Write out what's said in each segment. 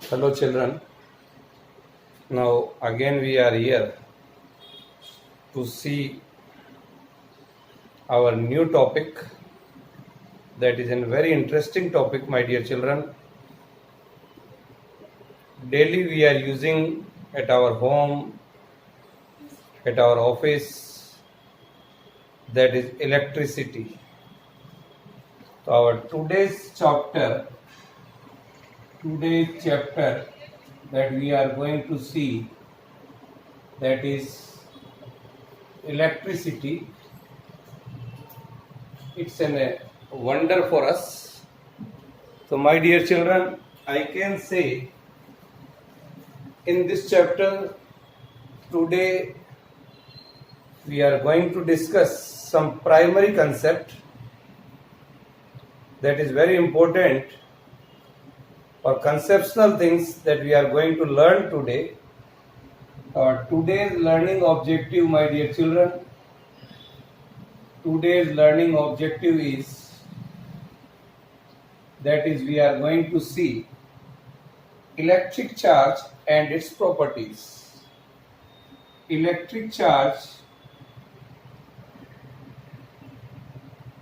Hello, children. Now, again, we are here to see our new topic. That is a very interesting topic, my dear children. Daily, we are using at our home, at our office, that is electricity. So, our today's chapter that we are going to see, that is electricity. It's a wonder for us. So, my dear children, I can say in this chapter today we are going to discuss some primary concept that is very important, or conceptual things that we are going to learn today. Today's learning objective, my dear children, today's learning objective is that is we are going to see electric charge and its properties. Electric charge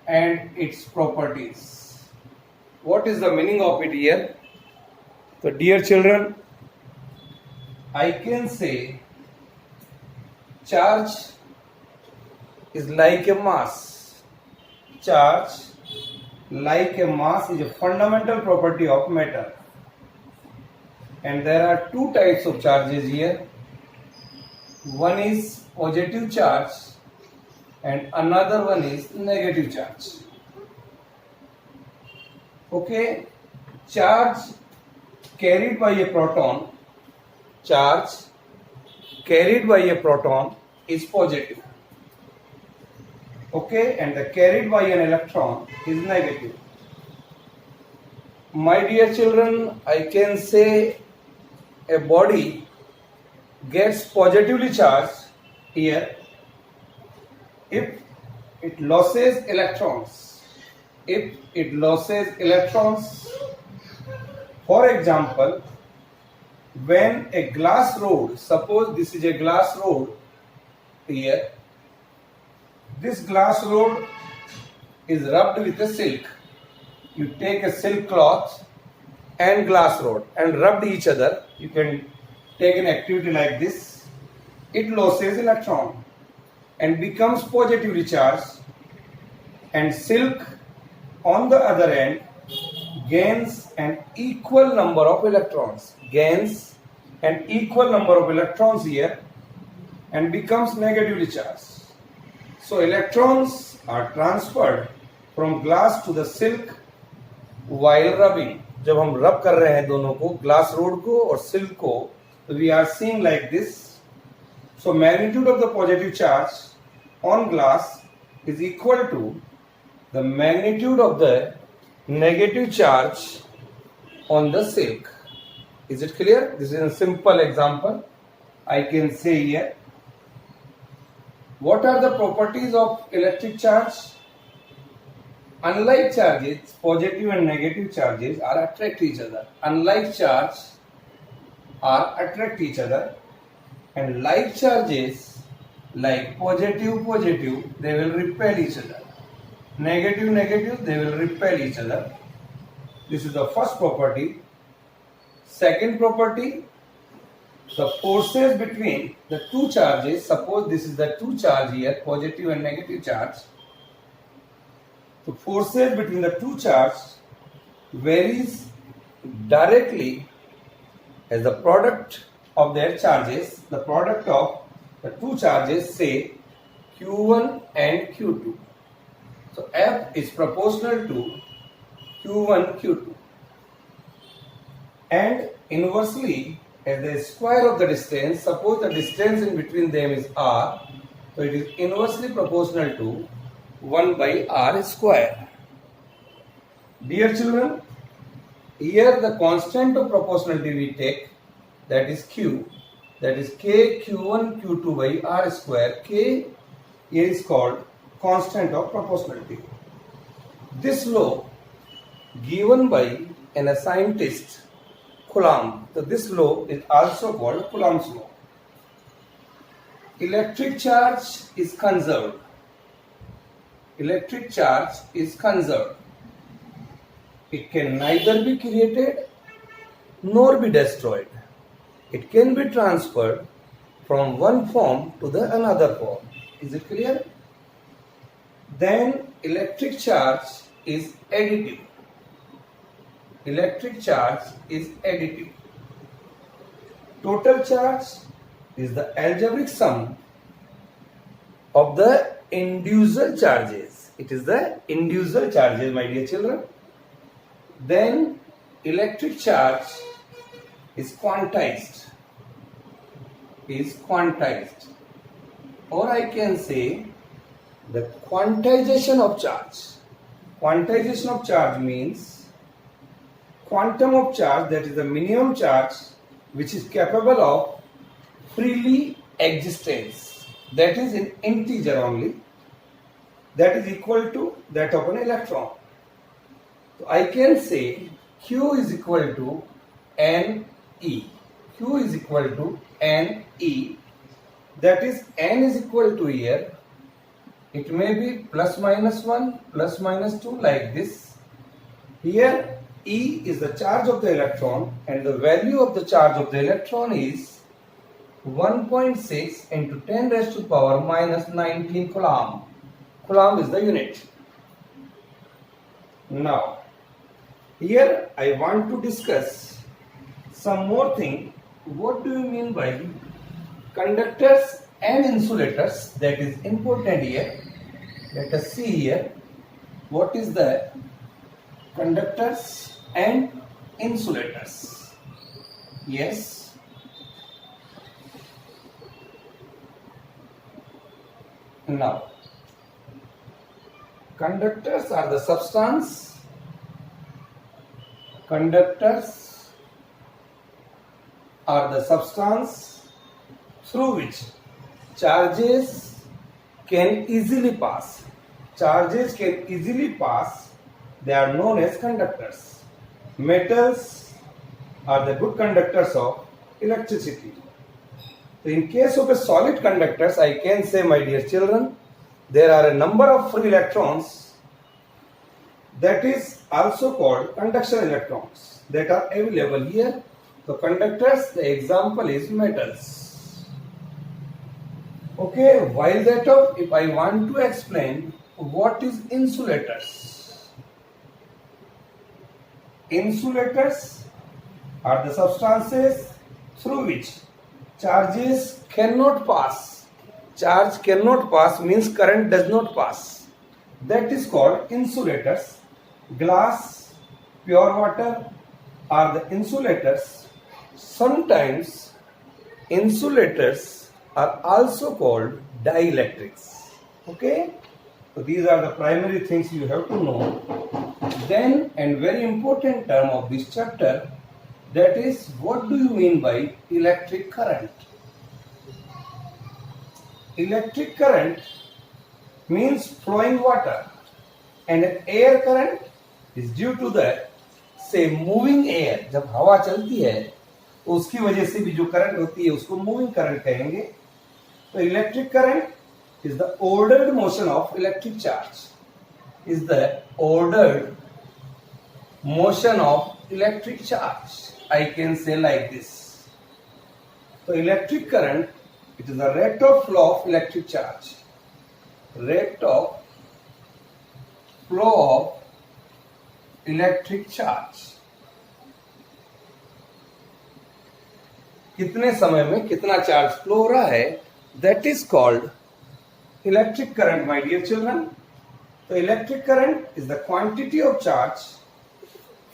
and its properties. What is the meaning of it here? So, dear children, I can say charge is like a mass. Charge like a mass is a fundamental property of matter. And there are two types of charges here. One is positive charge and another one is negative charge. Okay, charge carried by a proton, charge carried by a proton is positive. Okay, and the carried by an electron is negative. My dear children, I can say a body gets positively charged here if it loses electrons. If it loses electrons, for example, when a glass rod, suppose this is a glass rod here, this glass rod is rubbed with a silk. You take a silk cloth and glass rod and rubbed each other. You can take an activity like this. It loses electron and becomes positively charged, and silk on the other end gains an equal number of electrons, here and becomes negatively charged. So electrons are transferred from glass to the silk while rubbing. जब हम रब कर रहे हैं दोनों को, glass rod को और सिल्क को, तो we are seeing like this. So magnitude of the positive charge on glass is equal to the magnitude of the negative charge on the silk. Is it clear? This is a simple example. I can say here. What are the properties of electric charge? Unlike charges, positive and negative charges are attract each other. Unlike charge are attract each other, and like charges, like positive, they will repel each other. Negative, they will repel each other. This is the first property. Second property, the forces between the two charges, suppose this is the two charge here, positive and negative charge. The forces between the two charges varies directly as the product of their charges, the product of the two charges, say Q1 and Q2. So F is proportional to Q1, Q2. And inversely, as the square of the distance, suppose the distance in between them is R, so it is inversely proportional to 1 by R square. Dear children, here the constant of proportionality we take, that is Q, that is K Q1 Q2 by R square. K here is called constant of proportionality. This law given by an scientist Coulomb. So this law is also called Coulomb's law. Electric charge is conserved. Electric charge is conserved. It can neither be created nor be destroyed. It can be transferred from one form to the another form. Is it clear? Then electric charge is additive. Electric charge is additive. Total charge is the algebraic sum of the individual charges. It is the individual charges, my dear children. Then electric charge is quantized. Or I can say the quantization of charge. Quantization of charge means quantum of charge, that is the minimum charge which is capable of freely existence, that is in integer only, that is equal to that of an electron. So I can say Q is equal to NE. Q is equal to NE, that is N is equal to here, it may be plus minus 1, plus minus 2 like this. Here E is the charge of the electron and the value of the charge of the electron is 1.6 into 10 raised to the power minus 19 Coulomb. Coulomb is the unit. Now, here I want to discuss some more thing. What do you mean by conductors and insulators? That is important here. Let us see here. What is the conductors and insulators? Yes. Now, conductors are the substance. Conductors are the substance through which charges can easily pass. Charges can easily pass. They are known as conductors. Metals are the good conductors of electricity. So in case of a solid conductors, I can say, my dear children, there are a number of free electrons, that is also called conduction electrons, that are available here. So conductors, the example is metals. Okay, while that of, if I want to explain what is insulators. Insulators are the substances through which charges cannot pass. Charge cannot pass means current does not pass. That is called insulators. Glass, pure water are the insulators. Sometimes insulators are also called dielectrics. Okay? So these are the primary things you have to know. Then, and very important term of this chapter, that is, what do you mean by electric current? Electric current means flowing water, and an air current is due to the, say, moving air. जब हवा चलती है तो उसकी वजह से भी जो करंट होती है उसको मूविंग करंट कहेंगे. तो electric current is the ordered motion of electric charge. Is the ordered motion of electric charge. I can say like this. So electric current, it is the rate of flow of electric charge. Rate of flow of electric charge. कितने समय में कितना charge flow हो रहा है, that is called electric current, my dear children. So electric current is the quantity of charge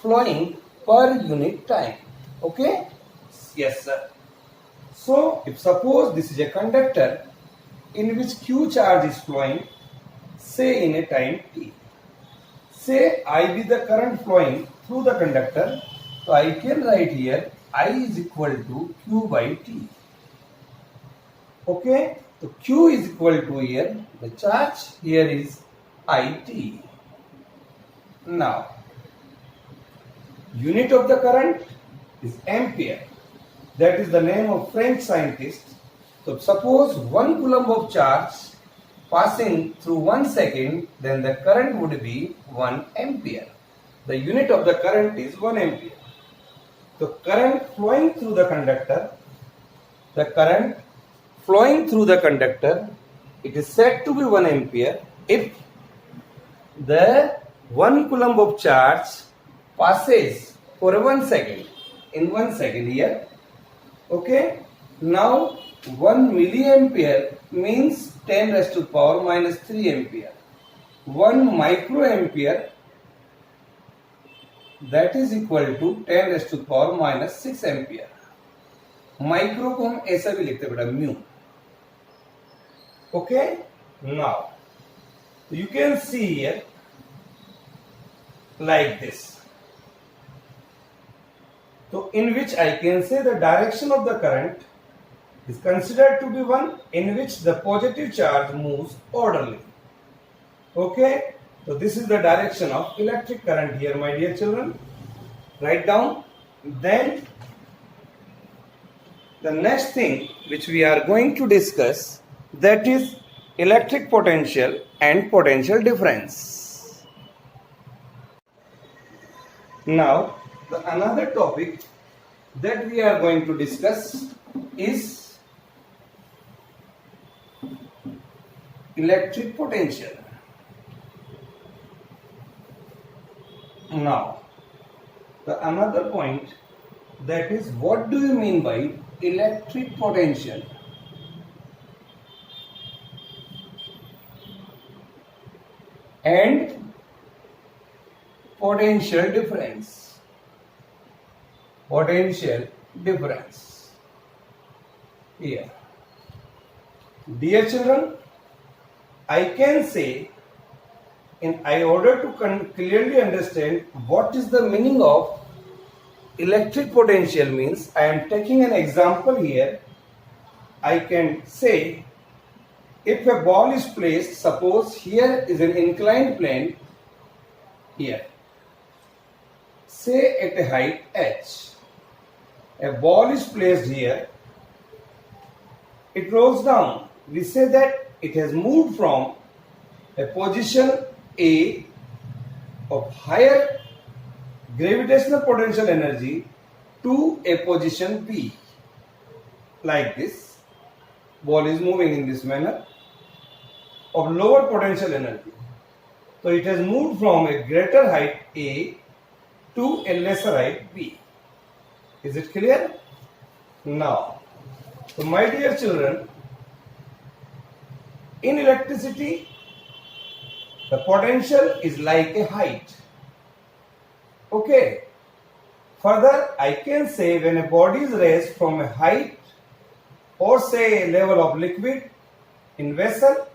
flowing per unit time. Okay? Yes, sir. So if suppose this is a conductor in which Q charge is flowing, say in a time t. Say I be the current flowing through the conductor. So I can write here I is equal to Q by T. Okay? So Q is equal to here, the charge here is IT. Now, unit of the current is ampere. That is the name of French scientist. So suppose 1 coulomb of charge passing through 1 second, then the current would be 1 ampere. The unit of the current is 1 ampere. So current flowing through the conductor, it is said to be 1 ampere if the 1 coulomb of charge passes for 1 second, in 1 second here. Okay, now 1 milliampere means 10 raised to the power minus 3 ampere. 1 microampere, that is equal to 10 raised to the power minus 6 ampere. Micro को हम ऐसा भी लिखते हैं बेटा, mu. Okay, now you can see here like this. So in which I can say the direction of the current is considered to be one in which the positive charge moves orderly. Okay, so this is the direction of electric current here, my dear children. Write down. Then the next thing which we are going to discuss, that is electric potential and potential difference. Now the another topic that we are going to discuss is electric potential. Now the another point, that is what do you mean by electric potential? And potential difference. Potential difference. Here, dear children, I can say, in order to clearly understand what is the meaning of electric potential means, I am taking an example here. I can say, if a ball is placed, suppose here is an inclined plane here, say at a height h, a ball is placed here, it rolls down. We say that it has moved from a position A of higher gravitational potential energy to a position B. Like this, ball is moving in this manner, of lower potential energy. So it has moved from a greater height A to a lesser height B. Is it clear? Now, so my dear children, in electricity, the potential is like a height. Okay. Further, I can say when a body is raised from a height or say a level of liquid in vessel,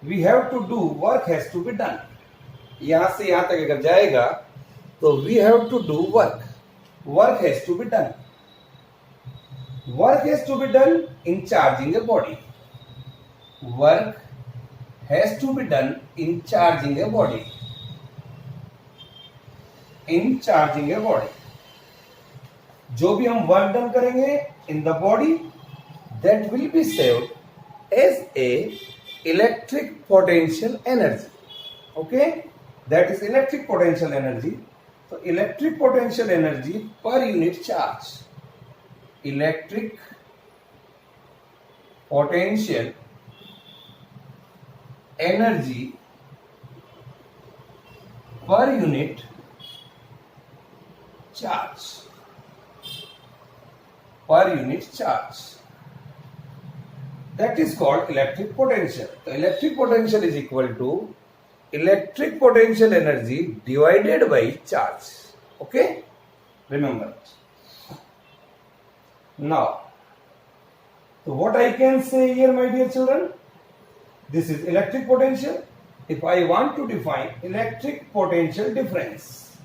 we have to do, work has to be done. यहाँ से यहाँ तक अगर जाएगा तो we have to do work. Work has to be done. Work has to be done in charging a body. Work has to be done in charging a body. In charging a body. जो भी हम work done करेंगे in the body, that will be saved as a electric potential energy. Okay, that is electric potential energy. So electric potential energy per unit charge. Electric potential energy per unit charge. Per unit charge. That is called electric potential. The electric potential is equal to electric potential energy divided by charge. Okay? Remember it. Now, so what I can say here, my dear children, this is electric potential. If I want to define electric potential difference,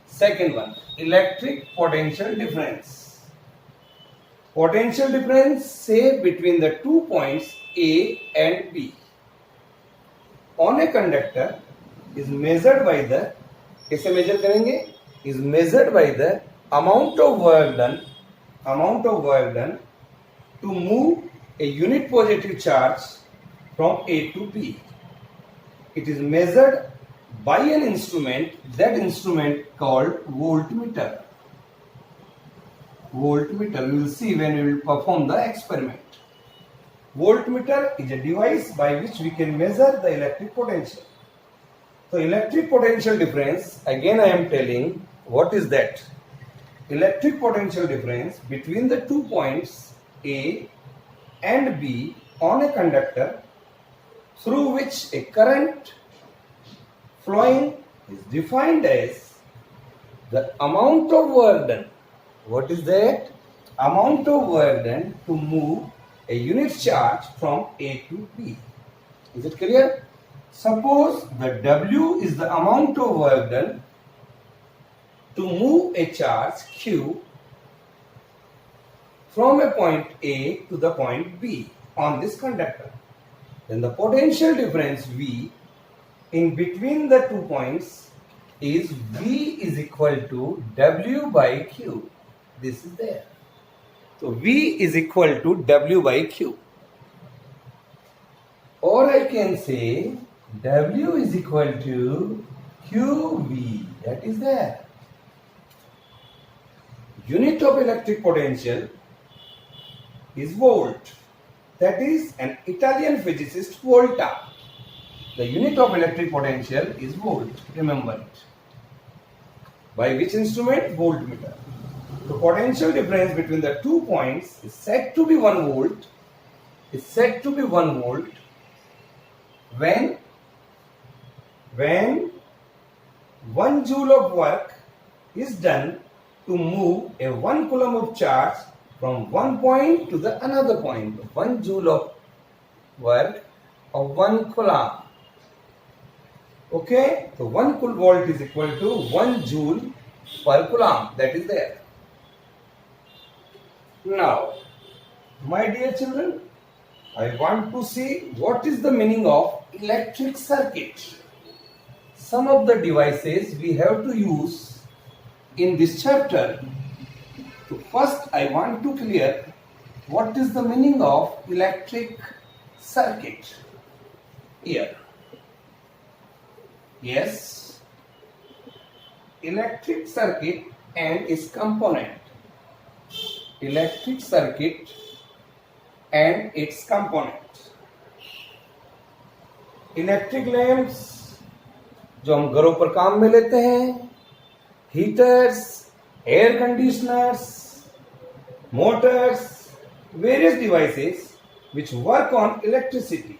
second one, electric potential difference. Potential difference, say between the 2 points A and B on a conductor is measured by the, कैसे measure करेंगे? Is measured by the amount of work done to move a unit positive charge from A to B. It is measured by an instrument, that instrument called voltmeter. Voltmeter, we will see when we will perform the experiment. Voltmeter is a device by which we can measure the electric potential. So electric potential difference, again I am telling, what is that? Electric potential difference between the 2 points A and B on a conductor through which a current flowing is defined as the amount of work done. What is that? Amount of work done to move a unit charge from A to B. Is it clear? Suppose the W is the amount of work done to move a charge Q from a point A to the point B on this conductor. Then the potential difference V in between the 2 points is V is equal to W by Q. This is there. So V is equal to W by Q. Or I can say W is equal to QV. That is there. Unit of electric potential is volt. That is an Italian physicist Volta. The unit of electric potential is volt. Remember it. By which instrument? Voltmeter. The potential difference between the 2 points is said to be 1 volt. Is said to be 1 volt when 1 joule of work is done to move a 1 coulomb of charge from one point to the another point. 1 joule of work of 1 coulomb. Okay, so 1 volt is equal to 1 joule per coulomb. That is there. Now, my dear children, I want to see what is the meaning of electric circuit. Some of the devices we have to use in this chapter. So first I want to clear what is the meaning of electric circuit here. Yes, electric circuit and its component. Electric circuit and its component. Electric lamps जो हम घरों पर काम में लेते हैं, heaters, air conditioners, motors, various devices which work on electricity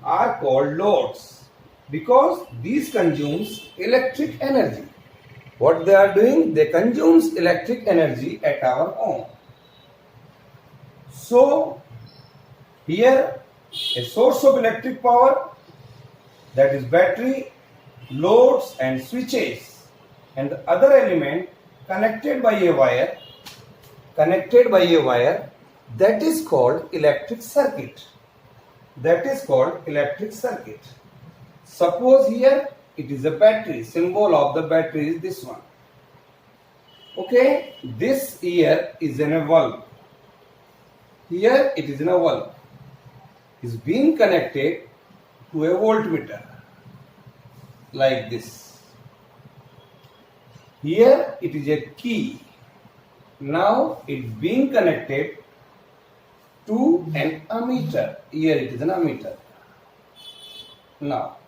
are called loads because these consumes electric energy. What they are doing? They consumes electric energy at our home. So here a source of electric power, that is battery, loads and switches, and the other element connected by a wire, that is called electric circuit. That is called electric circuit. Suppose here it is a battery. Symbol of the battery is this one. Okay, this here is in a valve. Here it is in a valve. Is being connected to a voltmeter like this. Here it is a key. Now it's being connected to an ammeter. Here it is an ammeter. Now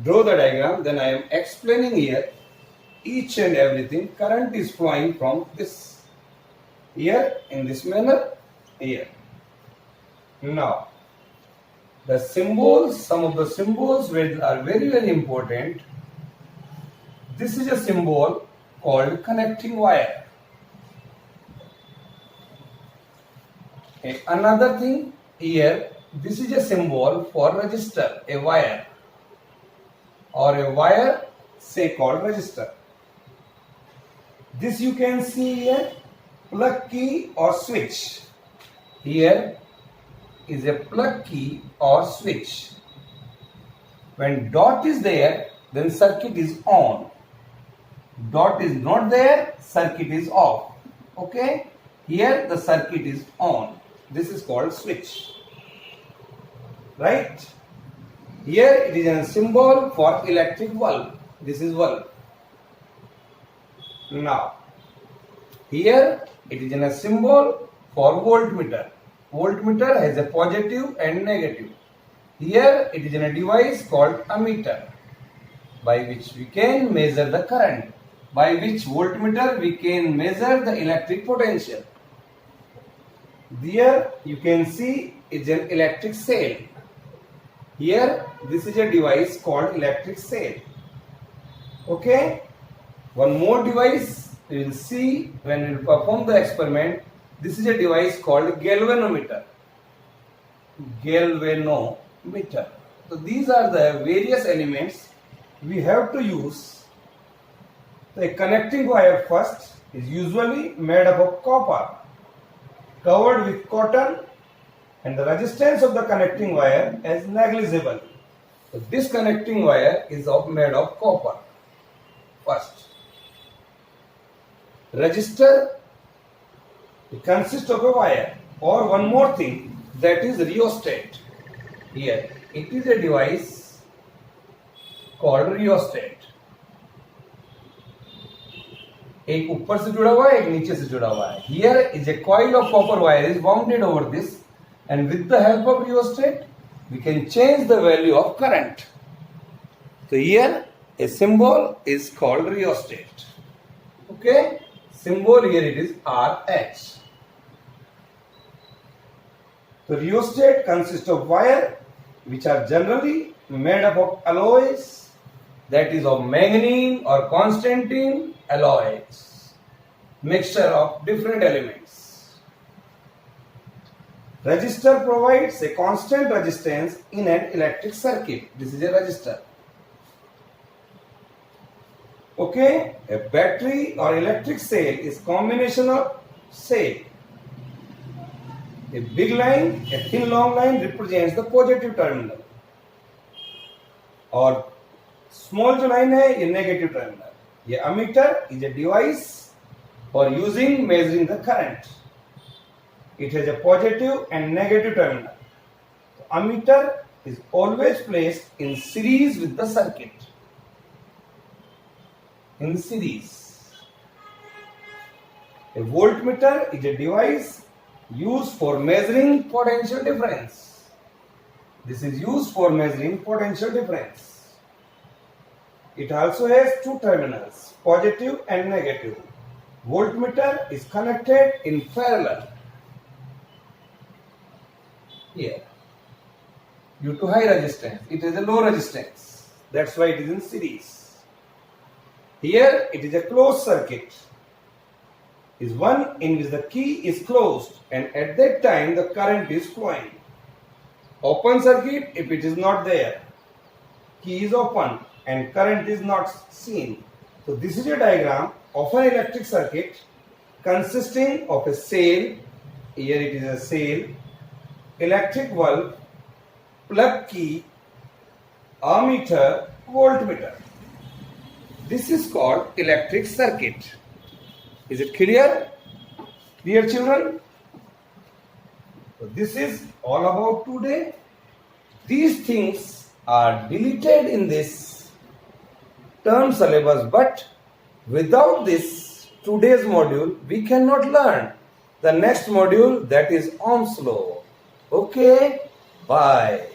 draw the diagram, then I am explaining here each and everything. Current is flowing from this here in this manner here. Now the symbols, some of the symbols which are very very important. This is a symbol called connecting wire. Okay. Another thing here, this is a symbol for resistor, a wire, or a wire say called resistor. This you can see here, plug key or switch. Here is a plug key or switch. When dot is there, then circuit is on. dot is not there, circuit is off. Okay, here the circuit is on. This is called switch. Right? Here it is a symbol for electric bulb. This is bulb. Now, here it is in a symbol for voltmeter. Voltmeter has a positive and negative. Here it is in a device called ammeter, by which we can measure the current. By which voltmeter we can measure the electric potential. There you can see is an electric cell. Here this is a device called electric cell. Okay. One more device we will see when we will perform the experiment. This is a device called galvanometer. Galvanometer. So these are the various elements we have to use. The connecting wire first is usually made up of copper covered with cotton, and the resistance of the connecting wire is negligible. So this connecting wire is made of copper first. Resistor consists of a wire, or one more thing, that is rheostat. Here it is a device called rheostat. एक ऊपर से जुड़ा हुआ है, एक नीचे से जुड़ा हुआ है. Here is a coil of copper wire is wounded over this, and with the help of rheostat we can change the value of current. So here a symbol is called rheostat. Okay, symbol here it is RH. The rheostat consists of wire which are generally made up of alloys, that is of manganene or constantine alloys, mixture of different elements. Resistor provides a constant resistance in an electric circuit. This is a resistor. Okay, a battery or electric cell is combination of cell. A big line, a thin long line represents the positive terminal, और small जो line है ये negative terminal. ये ammeter is a device for using measuring the current. It has a positive and negative terminal. The ammeter is always placed in series with the circuit. In series. A voltmeter is a device used for measuring potential difference. This is used for measuring potential difference. It also has two terminals, positive and negative. Voltmeter is connected in parallel. Here, due to high resistance, it is a low resistance. That's why it is in series. Here, it is a closed circuit. Is one in which the key is closed, and at that time the current is flowing. Open circuit if it is not there. Key is open and current is not seen. So this is a diagram of an electric circuit consisting of a cell. Here it is a cell, electric bulb, plug key, ammeter, voltmeter. This is called electric circuit. Is it clear? Dear children? So this is all about today. These things are deleted in this term syllabus, but without this today's module we cannot learn the next module, that is Ohm's law. Okay, bye.